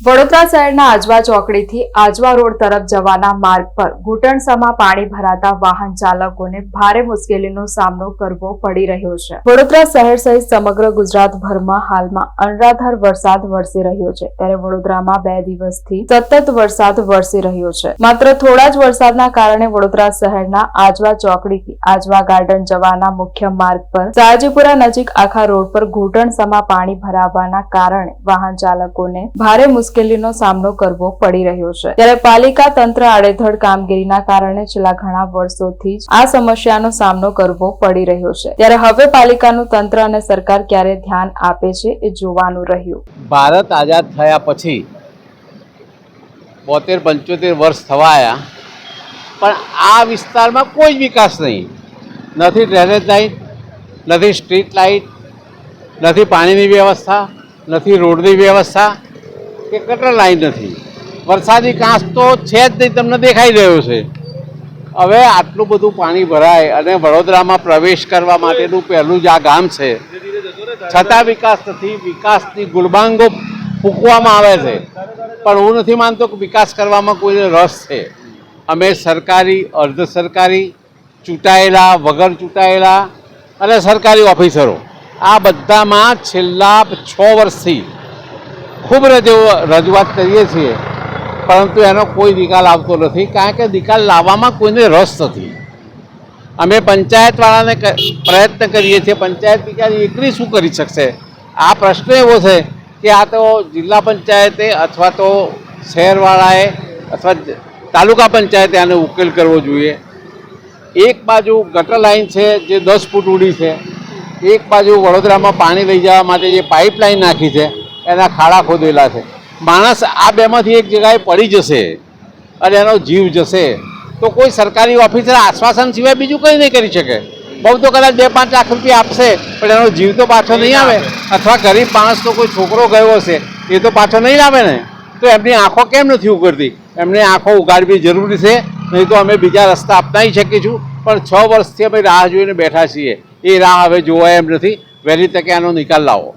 વડોદરા શહેરના આજવા ચોકડીથી આજવા રોડ તરફ જવાના માર્ગ પર ઘૂંટણસમાં પાણી ભરાતા વાહન ચાલકોને ભારે મુશ્કેલીનો સામનો કરવો પડી રહ્યો છે। વડોદરા શહેર સહિત સમગ્ર ગુજરાતભરમાં હાલમાં અનરાધાર વરસાદ વરસી રહ્યો છે, ત્યારે વડોદરામાં 2 દિવસથી સતત વરસાદ વરસી રહ્યો છે। માત્ર થોડા જ વરસાદના કારણે વડોદરા શહેરના આજવા ચોકડીથી આજવા ગાર્ડન જવાના મુખ્ય માર્ગ પર સયાજીપુરા નજીક આખા રોડ પર ઘૂંટણસમાં પાણી ભરાવાના કારણે વાહન ચાલકોને ભારે મુશ્કેલીનો સામનો કરવો પડી રહ્યો છે। ત્યારે પાલિકા તંત્ર આડેધડ કામગીરીના કારણે છેલ્લા ઘણા વર્ષોથી જ આ સમસ્યાનો સામનો કરવો પડી રહ્યો છે। ત્યારે હવે પાલિકાનું તંત્ર અને સરકાર ક્યારે ધ્યાન આપે છે એ જોવાનું રહ્યું। ભારત આઝાદ થયા પછી 72-75 વર્ષ થવા આવ્યા, પણ આ વિસ્તારમાં કોઈ જ વિકાસ નહીં। નથી ડ્રેનેજ લાઇટ, નથી સ્ટ્રીટ લાઇટ, નથી પાણીની વ્યવસ્થા, નથી રોડની વ્યવસ્થા કે ગટર લાઈન નથી। વરસાદી કાંસ તો છે જ નહીં, તમને દેખાઈ રહ્યો છે। હવે આટલું બધું પાણી ભરાય અને વડોદરામાં પ્રવેશ કરવા માટેનું પહેલું જ આ ગામ છે, છતાં વિકાસ નથી। વિકાસની ગુલબાંગો ફૂંકવામાં આવે છે, પણ હું નથી માનતો કે વિકાસ કરવામાં કોઈને રસ છે। અમે સરકારી, અર્ધ સરકારી, ચૂંટાયેલા, વગર ચૂંટાયેલા અને સરકારી ઓફિસરો આ બધામાં છેલ્લા 6 વર્ષથી ખૂબ રજૂઆત કરીએ છીએ, પરંતુ એનો કોઈ નિકાલ આવતો નથી, કારણ કે નિકાલ લાવવામાં કોઈને રસ નથી। અમે પંચાયતવાળાને પ્રયત્ન કરીએ છીએ, પંચાયત બિચારી એકલી શું કરી શકશે? આ પ્રશ્ન એવો છે કે આ તો જિલ્લા પંચાયતે અથવા તો શહેરવાળાએ અથવા તાલુકા પંચાયતે આને ઉકેલ કરવો જોઈએ। એક બાજુ ગટર લાઈન છે જે 10 ફૂટ ઊંડી છે, એક બાજુ વડોદરામાં પાણી લઈ જવા માટે જે પાઇપલાઇન નાખી છે એના ખાડા ખોદેલા છે। માણસ આ બેમાંથી એક જગ્યાએ પડી જશે અને એનો જીવ જશે તો કોઈ સરકારી ઓફિસર આશ્વાસન સિવાય બીજું કંઈ નહીં કરી શકે। બહુ તો કદાચ 2-5 લાખ રૂપિયા આપશે, પણ એનો જીવ તો પાછો નહીં આવે। અથવા ગરીબ માણસ તો કોઈ છોકરો ગયો હશે એ તો પાછો નહીં આવે ને, તો એમની આંખો કેમ નથી ઉઘડતી? એમની આંખો ઉગાડવી જરૂરી છે, નહીં તો અમે બીજા રસ્તા અપનાવી શકીશું। પણ 6 વર્ષથી અમે રાહ જોઈને બેઠા છીએ, એ રાહ હવે જોવાય એમ નથી। વહેલી તકે આનો નિકાલ લાવો।